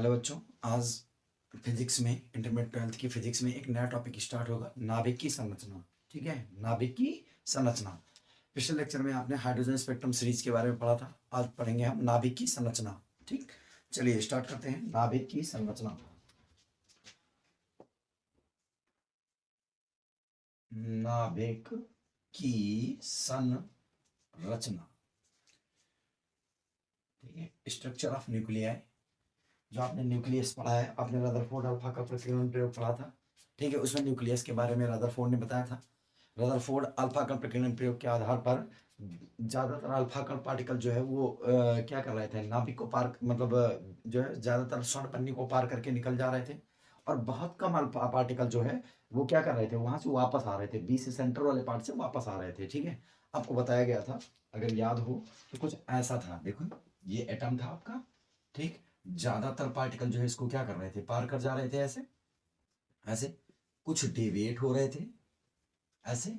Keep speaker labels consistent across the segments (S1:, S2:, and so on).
S1: Hello बच्चों। आज physics में इंटरमीडिएट 12th की फिजिक्स में एक नया टॉपिक स्टार्ट होगा, नाभिक की संरचना। ठीक है, नाभिक की संरचना। पिछले लेक्चर में आपने हाइड्रोजन स्पेक्ट्रम सीरीज के बारे में पढ़ा था, आज पढ़ेंगे हम नाभिक की संरचना। ठीक, चलिए स्टार्ट करते हैं। नाभिक की संरचना। नाभिक की संरचना। ठीक है, स्ट्रक्चर ऑफ न्यूक्लियाई। जो आपने न्यूक्लियस पढ़ा है, आपने रदरफोर्ड अल्फा का प्रकीर्णन प्रयोग पढ़ा था। ठीक है, उसमें न्यूक्लियस के बारे में रदरफोर्ड ने बताया था। रदरफोर्ड अल्फा कण प्रकीर्णन प्रयोग के आधार पर ज्यादातर अल्फा कण पार्टिकल जो है वो क्या कर रहे थे, नाभिक को पार मतलब जो है ज्यादातर स्वर्ण पन्नी को पार करके निकल जा रहे थे, और बहुत कम अल्फा पार्टिकल जो है वो क्या कर रहे थे, वहां से वापस आ रहे थे, बी से सेंटर वाले पार्ट से वापस आ रहे थे। ठीक है, आपको बताया गया था, अगर याद हो तो कुछ ऐसा था। देखो, ये एटम था आपका। ठीक, ज्यादातर पार्टिकल जो है इसको क्या कर रहे थे, पार कर जा रहे थे, ऐसे ऐसे। कुछ डेविएट हो रहे थे ऐसे।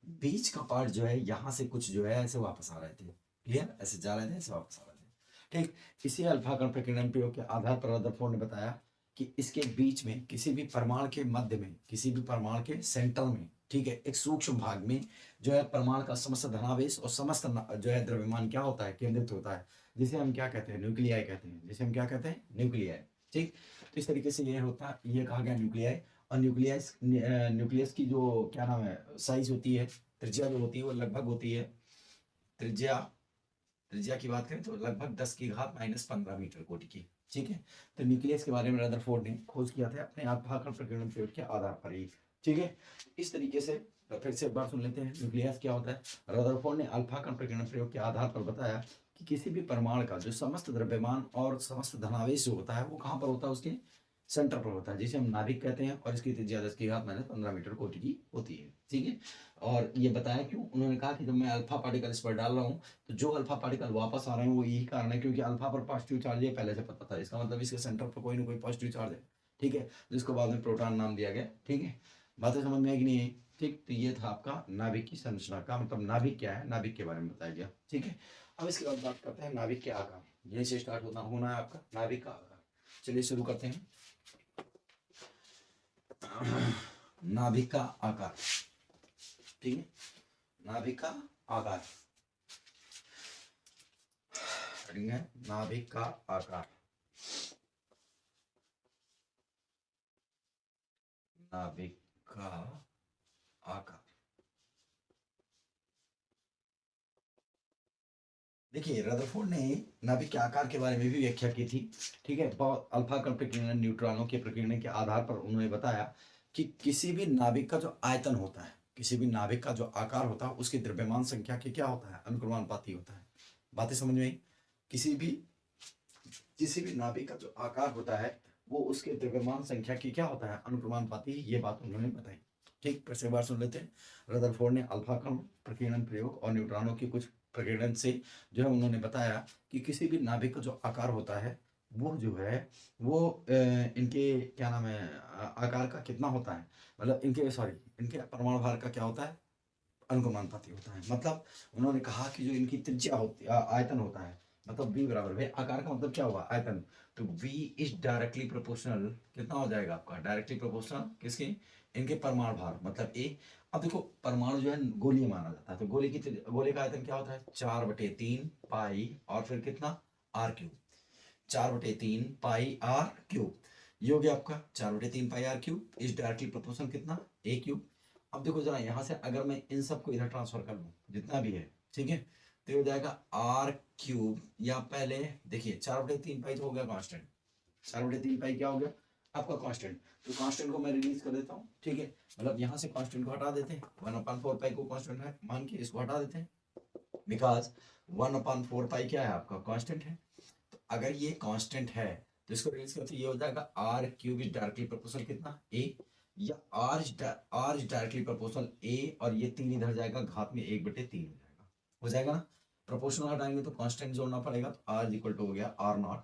S1: बीच का पार्ट जो है यहाँ से कुछ जो है ऐसे वापस आ रहे थे। क्लियर, ऐसे जा रहे थे, ऐसे वापस आ रहे थे। ठीक, इसी अल्फा कण प्रकीर्णन प्रयोग के आधार पर रदरफोर्ड ने बताया कि इसके बीच में किसी भी परमाणु के मध्य में, किसी भी परमाणु के सेंटर में, ठीक है, एक सूक्ष्म भाग में जो है परमाणु का समस्त धनावेश और समस्त जो है द्रव्यमान क्या होता है, केंद्रित होता है, जिसे हम क्या कहते हैं, न्यूक्लियाई कहते हैं, जिसे हम क्या कहते हैं, न्यूक्लियाई। ठीक, तो इस तरीके से ये होता है, ये कहा गया न्यूक्लियाई। और न्यूक्लियस न्यूक्लियस की जो क्या नाम है, साइज होती है, त्रिज्या जो होती है वो लगभग होती है, त्रिज्या त्रिज्या की बात करें तो लगभग 10⁻⁻15 मीटर कोटि की। ठीक है, तो न्यूक्लियस के बारे में रदरफोर्ड ने खोज किया था अपने अल्फा कण प्रकीर्णन प्रयोग के आधार पर ही। ठीक है, इस तरीके से फिर से एक बार सुन लेते हैं, न्यूक्लियस क्या होता है। रदरफोर्ड ने अल्फा कण प्रकीर्णन प्रयोग के आधार पर बताया कि किसी भी परमाणु का जो समस्त द्रव्यमान और समस्त धनावेश जो होता है वो कहाँ पर होता है, उसके सेंटर पर होता है, जिसे हम नाभिक कहते हैं, और इसकी त्रिज्या 10⁻⁻15 मीटर कोटि की होती है। ठीक है, और ये बताया क्यों, उन्होंने कहा कि जब मैं अल्फा पार्टिकल इस पर डाल रहा हूँ तो जो अल्फा पार्टिकल वापस आ रहे हैं वो यही कारण है क्योंकि अल्फा पर पॉजिटिव चार्ज है, पहले से पता था, इसका मतलब इसके सेंटर पर कोई ना कोई पॉजिटिव चार्ज है। ठीक है, जिसको बाद में प्रोटॉन नाम दिया गया। ठीक है, बातें समझ में आई कि नहीं आई? ठीक, तो ये था आपका नाभिक की संरचना का मतलब, नाभिक क्या है, नाभिक के बारे में बताया गया। ठीक है, अब इसके बाद बात करते हैं नाभिक के आकार। यहीं से स्टार्ट होना है आपका नाभिक का आकार। चलिए शुरू करते हैं। नाभिक का आकार। ठीक है, नाभिक का आकार है नाभिक का आकार। नाभिक का आकार, देखिए रदरफोर्ड ने नाभिक के आकार के बारे में भी व्याख्या की थी। ठीक है, अल्फा कण प्रकीर्णन, न्यूट्रॉनों के प्रकीर्णन के आधार पर उन्होंने बताया कि किसी भी नाभिक का जो आयतन होता है, किसी भी नाभिक का जो आकार होता है उसकी द्रव्यमान संख्या के क्या होता है, अनुक्रमानुपाती होता है। बातें समझ में आई? किसी भी नाभिक का जो आकार होता है वो उसके द्रव्यमान संख्या की क्या होता है, अनुक्रमानुपाती। ये बात उन्होंने बताई। ठीक, फिर से एक बार सुन लेते हैं। रदरफोर्ड ने अल्फा कण प्रकीर्णन प्रयोग और न्यूट्रॉनों की कुछ प्रकीर्णन से जो है उन्होंने बताया कि किसी भी नाभिक का जो आकार होता है वो जो है वो इनके क्या नाम है, आकार का कितना होता है, मतलब इनके सॉरी इनके परमाणु भार का क्या होता है, अनुक्रमानुपाती होता है। मतलब उन्होंने कहा कि जो इनकी त्रिज्या होती आयतन होता है, मतलब v बराबर भाई आकार का मतलब क्या हुआ, आयतन, तो v इज डायरेक्टली प्रोपोर्शनल, कितना हो जाएगा आपका, डायरेक्टली प्रोपोर्शनल किसके, इनके परमाणु भार मतलब a। अब देखो परमाणु जो है गोलीय माना जाता है, तो गोले का आयतन क्या होता है, 4/3 पाई और फिर कितना, r³। 4/3 पाई r³, ये हो गया आपका 4/3 पाई r³ इज डायरेक्टली प्रोपोर्शनल कितना, a³। अब देखो जरा यहाँ से अगर मैं इन सबको इधर ट्रांसफर कर लूँ जितना भी है, ठीक है, तो हो जाएगा r³, या पहले देखिए 4/3 पाई तो हो गया कांस्टेंट, 4/3 पाई क्या हो गया आपका कांस्टेंट, तो कांस्टेंट को मैं रिलीज कर देता हूँ। ठीक है, मतलब यहाँ से कांस्टेंट को हटा देते हैं, 1/4 पाई को कांस्टेंट है मान के इसको हटा देते हैं, बिकॉज 1/4 पाई क्या है आपका कांस्टेंट है। तो अगर ये कांस्टेंट है तो इसको रिलीज करते ये हो जाएगा r³ इज डायरेक्टली प्रोपोर्शनल कितना, a, या r is directly proportional a, और ये 3 इधर जाएगा घात में 1/3 हो जाएगा ना। प्रोपोर्शनल हटाएंगे तो कांस्टेंट जोड़ना पड़ेगा, तो r इक्वल टू हो गया r0,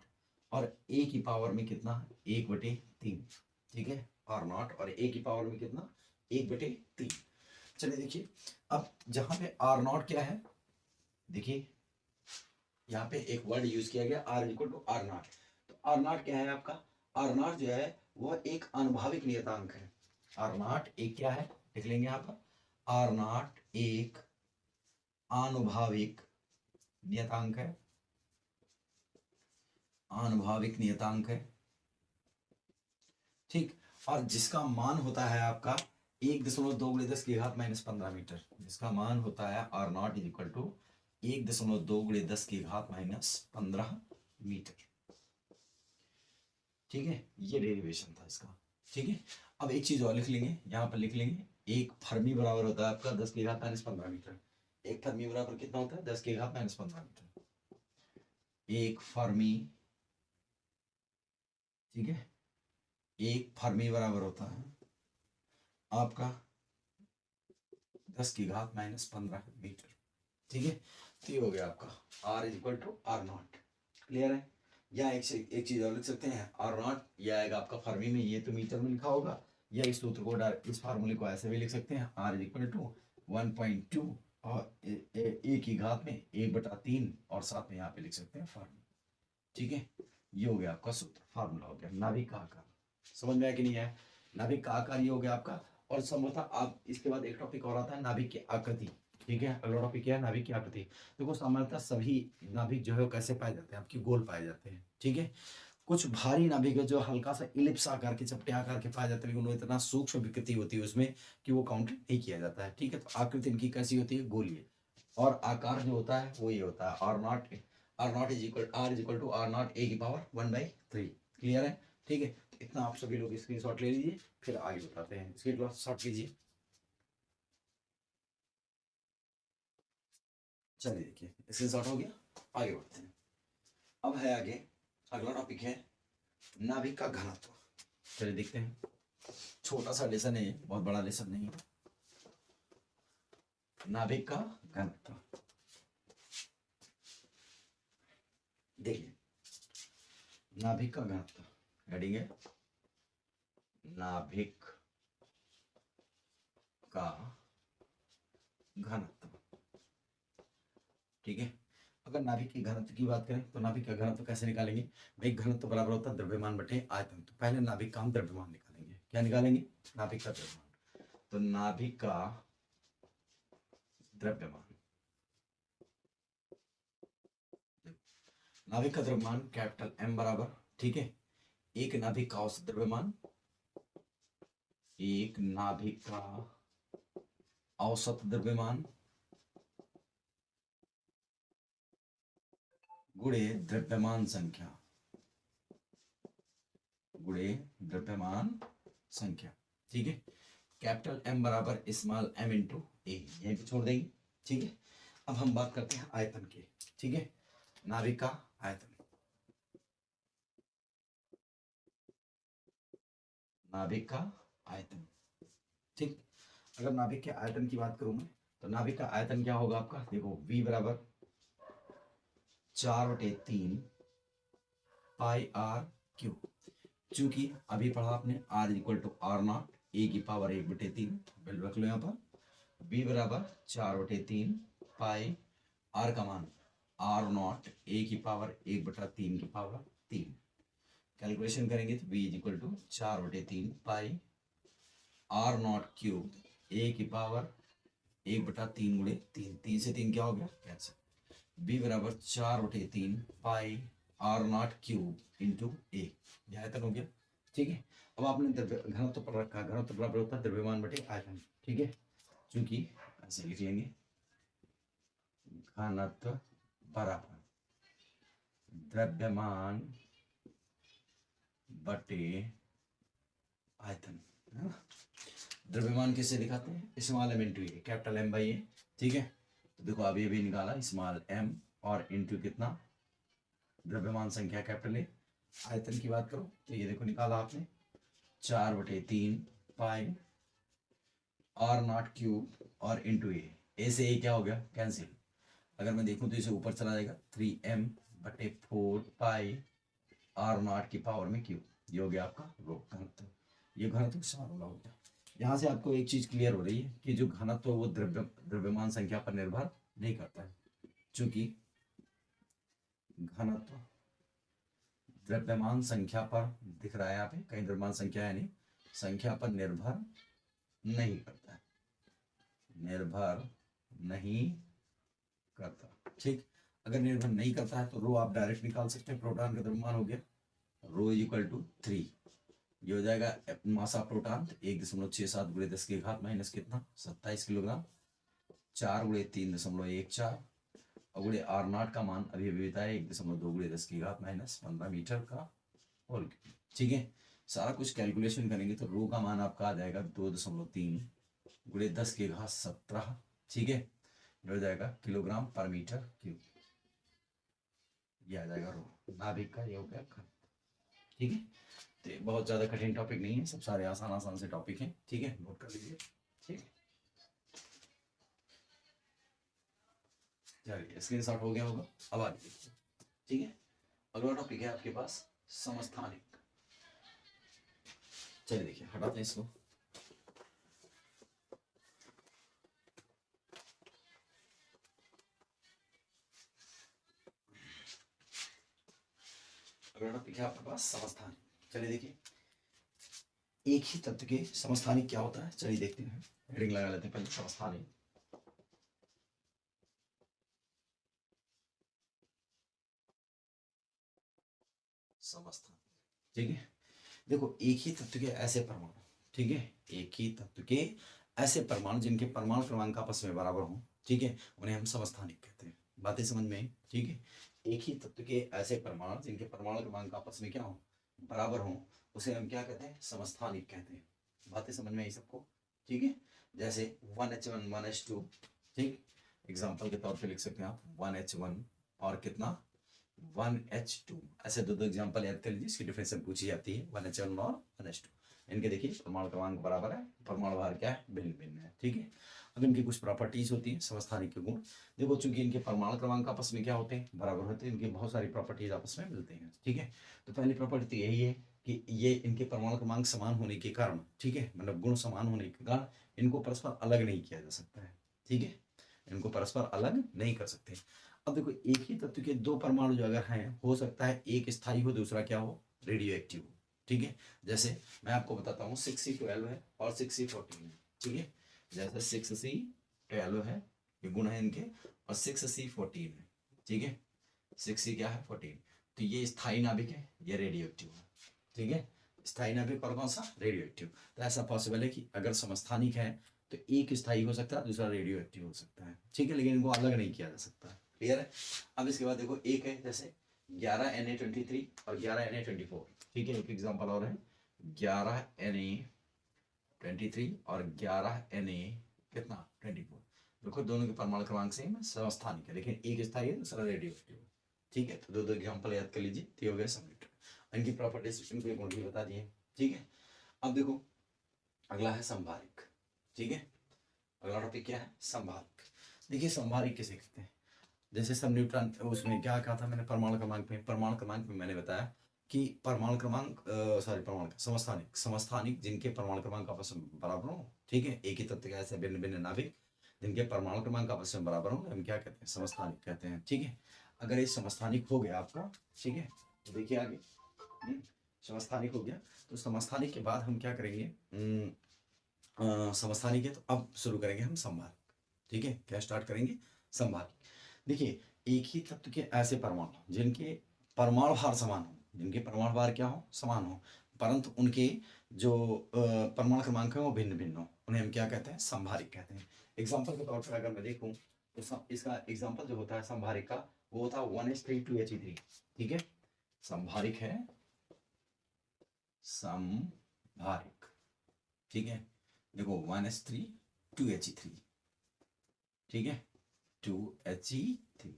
S1: और a की पावर में कितना, 1/3। ठीक है, r0 और a की पावर में कितना, 1/3। चलिए देखिए, अब जहां पे r0 क्या है, देखिए यहाँ पे एक वर्ड यूज किया गया r इक्वल टू r0, तो आर नॉट क्या है आपका? आर नॉट जो है वह एक आनुभाविक नियतांक है। आर नॉट एक क्या है, लिख लेंगे यहाँ पर, आर नॉट एक आनुभाविक नियतांक है, आनुभाविक नियतांक है, ठीक। और जिसका मान होता है आपका 1.2 × 10⁻⁻15 मीटर, जिसका मान होता है R naught is equal to 1.2 × 10⁻⁻15 metre, ठीक है। ये डेरिवेशन था इसका, ठीक है। अब एक चीज और लिख लेंगे, यहाँ पर लिख लेंगे, एक फर्मी बराबर होता है आपका 10⁻⁻15 मीटर। एक फर्मी बराबर कितना होता है? 10⁻⁻15 मीटर। एक फर्मी, ठीक है, एक फर्मी बराबर होता है आपका 10⁻⁻15 मीटर, ठीक है। तो ये हो गया आपका R is equal to R naught, clear है। या एक चीज और लिख सकते हैं, आर नॉट ये आएगा आपका फर्मी में, ये तो मीटर में लिखा होगा, या इस सूत्र को इस फार्मूले को ऐसे भी लिख सकते हैं, आर इज इक्वल टू 1.2 और ए की घात में 1/3 और साथ में यहाँ पे लिख सकते हैं फॉर्मूला, ठीक है। ये हो गया आपका सूत्र, फार्मूला हो गया। नाभिक का आकार समझ में आया कि नहीं है? नाभिक का आकार ये हो गया आपका। और संभवतः आप इसके बाद एक टॉपिक और आता है नाभिक की आकृति, ठीक है। अगला टॉपिक क्या है? नाभिक की आकृति। देखो सामान्यतः सभी नाभिक जो है वो कैसे पाए जाते हैं? आपकी गोल पाए जाते हैं, ठीक है। कुछ भारी नाभिक है जो हल्का सा इलिप्स आकार के, चपटे आकार के पाए जाते हैं, लेकिन वो इतना सूक्ष्म विकृति होती है उसमें कि वो काउंट नहीं किया जाता है, ठीक है। तो आकृति इनकी कैसी होती है? गोलीय। और आकार जो होता है वो ये होता है R naught is equal to R naught A की पावर 1/3, क्लियर है, ठीक है। इतना आप सभी लोग स्क्रीनशॉट ले लीजिए, फिर आगे बताते हैं। स्क्रीनशॉट लीजिए, चलिए देखिए स्क्रीनशॉट हो गया, आगे बढ़ते हैं। अब है आगे, अगला टॉपिक है नाभिक का घनत्व। चलिए देखते हैं, छोटा सा लेसन है, बहुत बड़ा लेसन नहीं है। नाभिक का घनत्व देखिए, नाभिक का घनत्व हेडिंग है नाभिक का घनत्व, ठीक है। अगर नाभिक की घनत्व की बात करें तो नाभिक का घनत्व कैसे निकालेंगे भाई? घनत्व बराबर होता है द्रव्यमान बटे आयतन। तो पहले नाभिक का हम द्रव्यमान निकालेंगे। क्या निकालेंगे? नाभिक का द्रव्यमान। तो नाभिक का द्रव्यमान, नाभिक का द्रव्यमान कैपिटल एम बराबर, ठीक है, एक नाभिक का औसत द्रव्यमान, एक नाभिक का औसत द्रव्यमान गुणे द्रव्यमान संख्या, गुणे द्रव्यमान संख्या, ठीक है। कैपिटल एम बराबर स्मॉल एम इंटू ए, यहीं पे छोड़ देंगे, ठीक है। अब हम बात करते हैं आयतन की, ठीक है। नाभिक का आयतन, नाभिक का आयतन, ठीक। अगर नाभिक के आयतन की बात करूं मैं, तो नाभिक का आयतन क्या होगा आपका? देखो v बराबर 4/3 पाई आर क्यू। चूंकि अभी पढ़ा आपने R equal to R naught A की पावर 1/3, बिल रख लो यहाँ पर। v बराबर 4/3 पाई आर का मान आर नॉट ए की पावर 1/3 की पावर 3। कैलकुलेशन करेंगे तो v is equal to 4/3 pi r naught cube A की पावर 1/3 गुणे 3, 3 से 3 क्या हो गया? कैंसिल। b बराबर 4/3 pi r naught cube into ए, यह आयतन हो गया, ठीक है। अब आपने घनत्व पर रखा, घनत्व बराबर होता है द्रव्यमान बटे आयतन, ठीक है। चूंकि ऐसे लिख लेंगे, घनत्व बराबर द्रव्यमान बटे आयतन, है ना। द्रव्यमान किससे दिखाते हैं? Small m into a, capital M by a, ठीक है। तो देखो अभी अभी निकाला स्मॉल एम और इंटू कितना? द्रव्यमान संख्या कैपिटल ए। आयतन की बात करो तो ये देखो निकाला आपने 4/3 पाई आर नॉट क्यूब और इंटू ए से ए क्या हो गया? कैंसिल। अगर मैं देखूं तो इसे ऊपर चला जाएगा 3m/4 पाई आर नॉट की पावर में क्यूब, ये हो गया आपका रो घनत्व। ये घनत्व समान हो गया। यहाँ से आपको एक चीज क्लियर हो रही है कि जो घनत्व वो द्रव्यमान संख्या पर निर्भर नहीं करता है, चूंकि घनत्व द्रव्यमान संख्या पर दिख रहा है यहाँ पे, कहीं द्रव्यमान संख्या है नहीं, संख्या पर निर्भर नहीं करता है, निर्भर नहीं करता। ठीक, अगर निर्भर नहीं करता है तो रो आप डायरेक्ट निकाल सकते हैं, प्रोटॉन का द्रव्यमान हो गया रो इक्वल टू 3, ये हो जाएगा मास ऑफ प्रोटॉन 1.67 गुणे 10 की घात माइनस कितना 27 किलोग्राम, 4 गुणे 3.14 और गुणे आर नॉट का मान अभी अभी बताया 1.2 गुणे 10 की घात माइनस 15 मीटर का होल। ठीक है, सारा कुछ कैलकुलेशन करेंगे तो रो का मान आपका आ जाएगा 2.3 गुणे 10 की घात 17। ठीक है, हो जाएगा किलोग्राम पर मीटर क्यूब, ये आ जाएगा रो नाभिक का, ये हो गया घन। ठीक है, तो बहुत ज्यादा कठिन टॉपिक नहीं है, सब सारे आसान आसान से टॉपिक हैं। ठीक है, नोट कर लीजिए। ठीक है, चलिए स्क्रीनशॉट हो गया होगा, अब आगे देखिए। ठीक है, अगला टॉपिक है आपके पास समस्थानिक। चलिए देखिए, हटाते हैं इसको। अगला टॉपिक है आपके पास समस्थानिक। चलिए देखिए, एक ही तत्व के समस्थानिक क्या होता है, चलिए देखते हैं। हेडिंग लगा लेते हैं पहले, समस्थानिक। समस्थानिक, ठीक है, देखो एक ही तत्व के ऐसे परमाणु, ठीक है, एक ही तत्व के ऐसे परमाणु जिनके परमाणु क्रमांक आपस में बराबर हों, ठीक है, उन्हें हम समस्थानिक कहते हैं। बातें समझ में आई? ठीक है, एक ही तत्व के ऐसे परमाणु जिनके परमाणु क्रमांक आपस में क्या हो, बराबर हों, उसे हम क्या कहते हैं, समस्थानिक कहते हैं। बातें समझ में आई सबको? ठीक है, जैसे 1H1 1H2, ठीक, एग्जाम्पल के तौर पे लिख सकते हैं आप 1H1 और कितना 1H2, ऐसे दो एग्जांपल याद कर लीजिए, इसकी डिफिनेशन पूछी जाती है 1H1 और 1H2। इनके देखिए परमाणु क्रमांक बराबर है, परमाणु भार क्या है, भिन्न भिन्न है। ठीक है, अब इनकी कुछ प्रॉपर्टीज होती हैं, समस्थानिक के गुण। देखो चूंकि इनके परमाणु क्रमांक आपस में क्या होते हैं, बराबर होते हैं, इनकी बहुत सारी प्रॉपर्टीज आपस में मिलते हैं। ठीक है, तो पहली प्रॉपर्टी तो यही है कि ये इनके परमाणु क्रमांक समान होने के कारण, ठीक है, मतलब गुण समान होने के कारण इनको परस्पर अलग नहीं किया जा सकता है। ठीक है, इनको परस्पर अलग नहीं कर सकते। अब देखो एक ही तत्व के दो परमाणु जो अगर हैं, हो सकता है एक स्थायी हो, दूसरा क्या हो, रेडियो एक्टिव हो। ठीक है, जैसे मैं आपको बताता हूँ 6C12 है और 6C14 है। ठीक है, जैसे 6C12 है, ये गुण है इनके, और 6C14 है। ठीक है, 6C क्या है 14, तो ये स्थायी नाभिक है, ये रेडियो एक्टिव है। ठीक है, स्थायी नाभिक और कौन सा, रेडियो एक्टिव। तो ऐसा पॉसिबल है कि अगर समस्थानिक है तो एक स्थायी हो सकता है, दूसरा रेडियो एक्टिव हो सकता है। ठीक है, लेकिन इनको अलग नहीं किया जा सकता। क्लियर है? अब इसके बाद देखो एक है जैसे 11Na23 और 11Na24। ठीक है, एक एग्जांपल और है 11Na23 और 11Na कितना 24। देखो दोनों के परमाणु क्रमांक सेम है, समस्थानिक है, लेकिन एक स्थायी है, दूसरा रेडियो एक्टिव है। ठीक है, तो दो एग्जांपल याद कर लीजिए, तो हो गया सबमिट। इनकी प्रॉपर्टीज इनके गुण भी बता दिए। ठीक है, अब देखो अगला है संभारिक। ठीक है, अगला टॉपिक क्या है, संभारिक। देखिए संभारिक किसे कहते हैं, जैसे सब न्यूट्रॉन, उसमें क्या कहा था मैंने, परमाणु क्रमांक में मैंने बताया कि परमाणु क्रमांक सॉरी परमाणु समस्थानिक, समस्थानिक जिनके परमाणु क्रमांक आपस में बराबर हो। ठीक है, एक ही तत्व के ऐसे भिन्न भिन्न नाभिक जिनके परमाणु क्रमांक आपस में बराबर हो, हम क्या कहते हैं, समस्थानिक कहते हैं। ठीक है, अगर ये समस्थानिक हो गया आपका, ठीक है, तो देखिए आगे समस्थानिक हो गया, तो समस्थानिक के बाद हम क्या करेंगे, समस्थानिक है तो अब शुरू करेंगे हम संभारिक। ठीक है, क्या स्टार्ट करेंगे, संभारिक। देखिए एक ही तत्व के ऐसे परमाणु जिनके परमाणु भार समान हो, जिनके परमाणु भार क्या हो, समान हो, परंतु उनके जो परमाणु क्रमांक है वो भिन्न भिन्न हो, उन्हें हम क्या कहते हैं, संभारिक कहते हैं। एग्जाम्पल के तौर पर अगर मैं देखूं तो इसका एग्जाम्पल जो होता है संभारिक का, वो होता है 1H3 2He3। ठीक है, संभारिक है, संभारिक। ठीक है, देखो 1H3 2He3, ठीक है, 2He3,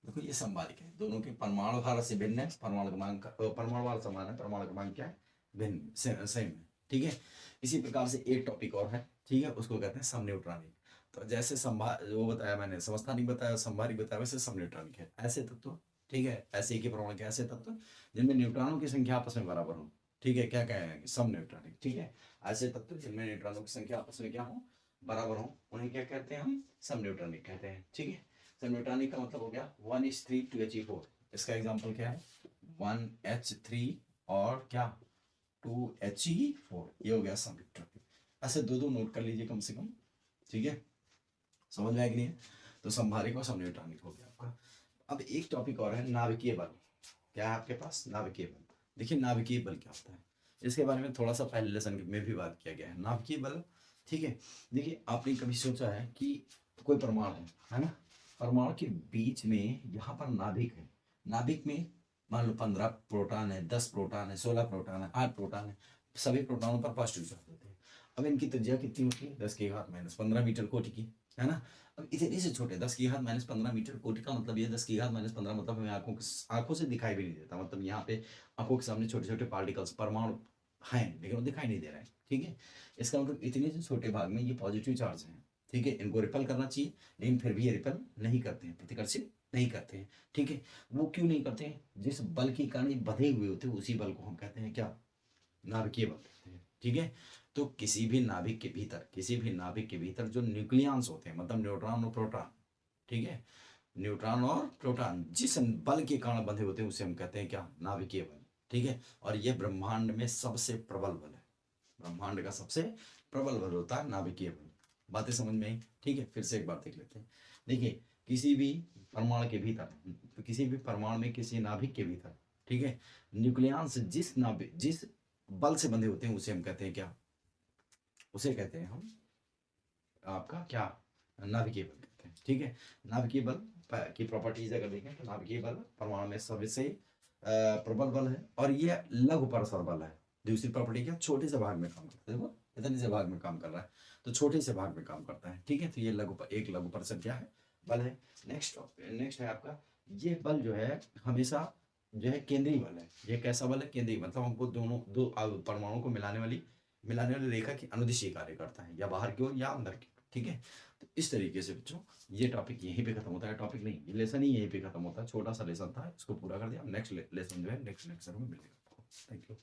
S1: देखो ये संभारिक है, दोनों के परमाणु भार से भिन्न है, परमाणु क्रमांक परमाणु भार समान है, परमाणु क्रमांक क्या है, भिन्न सेम है। ठीक है, इसी प्रकार से एक टॉपिक और है, ठीक है, उसको कहते हैं समन्यूट्रॉनिक। तो जैसे वो बताया मैंने, समस्थानिक बताया, संभारिक बताया, वैसे समन्यूट्रॉनिक है ऐसे तत्व। ठीक है, ऐसे एक ही परमाणु के ऐसे तत्व जिनमें न्यूट्रॉनों की संख्या आपस में बराबर हो। ठीक है, क्या कहेंगे, समन्यूट्रॉनिक। ठीक है, ऐसे तत्व जिनमें न्यूट्रॉनों की संख्या आपस में क्या हो, बराबर हो, उन्हें क्या कहते हैं, हम समन्यूट्रॉनिक कहते हैं। ठीक है, समन्यूट्रॉनिक का मतलब हो गया 1H3 2He4। इसका एग्जांपल क्या है 1H3 और क्या 2He4, ये हो गया संयुक्त। ऐसे दो दो नोट कर लीजिए कम से कम, ठीक है, समझ में आया कि नहीं? तो संभारिक और समन्वयनिक हो गया आपका। अब एक टॉपिक और है, नाभिकीय बल। क्या है आपके पास? नाभिकीय बल। देखिए नाभिकीय बल क्या होता है, इसके बारे में थोड़ा सा पहले लेसन में भी बात किया गया है। नाभिकीय बल, ठीक है, देखिए आपने कभी सोचा है कि कोई परमाणु है ना, परमाणु के बीच में यहाँ पर नाभिक है, नाभिक में मान लो 15 प्रोटॉन है, 10 प्रोटॉन है, 16 प्रोटॉन है, 8 प्रोटॉन है, सभी प्रोटॉनों पर पॉजिटिव चार्ज होते हैं। अब इनकी त्रिज्या कितनी होती है? 10⁻⁻15 मीटर कोटि की, है ना। अब इतने से छोटे 10⁻⁻15 मीटर कोटि का मतलब ये 10⁻⁻15 मतलब हमें आंखों से दिखाई भी नहीं देता, मतलब यहाँ पे आंखों के सामने छोटे छोटे पार्टिकल्स परमाणु हैं लेकिन वो दिखाई नहीं दे रहे हैं, ठीक है। इसका मतलब इतने से छोटे भाग में ये पॉजिटिव चार्ज हैं, ठीक है, इनको रिपेल करना चाहिए लेकिन फिर भी ये रिपेल नहीं करते हैं, प्रतिकर्षित नहीं करते हैं, ठीक है। वो क्यों नहीं करते हैं? जिस बल के कारण ये बंधे हुए होते हैं उसी बल को हम कहते हैं क्या? नाभिकीय बल कहते हैं, ठीक है। तो किसी भी नाभिक के भीतर, किसी भी नाभिक के भीतर जो न्यूक्लियंस होते हैं, मतलब न्यूट्रॉन और प्रोटॉन, ठीक है, न्यूट्रॉन और प्रोटॉन जिस बल के कारण बंधे होते हैं उसे हम कहते हैं क्या? नाभिकीय बल, ठीक है। और ये ब्रह्मांड में सबसे प्रबल बल है, ब्रह्मांड का सबसे प्रबल बल होता है नाभिकीय बल। बातें समझ में आई? ठीक है, फिर से एक बार देख लेते हैं। देखिए किसी भी परमाणु के भीतर, किसी भी परमाणु में, किसी नाभिक के भीतर, ठीक है, न्यूक्लियंस जिस नाभिक, जिस बल से बंधे होते हैं उसे हम कहते हैं क्या? उसे कहते हैं हम आपका क्या? नाभिकीय बल कहते हैं, ठीक है। नाभिकीय बल की प्रॉपर्टीज अगर देखें तो नाभिकीय बल परमाणु में सबसे प्रबल बल है और ये लघु परस्पर बल है। दूसरी प्रॉपर्टी क्या? छोटे से भाग में काम करता है, देखो इतने से भाग में काम कर रहा है तो छोटे से भाग में काम करता है, ठीक है। तो ये एक लघु परस्पर क्या है? बल है। नेक्स्ट है आपका, ये बल जो है हमेशा जो है केंद्रीय बल है। ये कैसा बल है? केंद्रीय, मतलब हमको दोनों दो परमाणु को मिलाने वाली रेखा की अनुदिशीय कार्य करता है, या बाहर की ओर या अंदर की, ठीक है। तो इस तरीके से बच्चों ये टॉपिक यहीं पे खत्म होता है, टॉपिक नहीं, ये लेसन ही यहीं पे खत्म होता है। छोटा सा लेसन था, इसको पूरा कर दिया। नेक्स्ट लेसन जो है नेक्स्ट लेक्चर में मिलेगा। Thank you.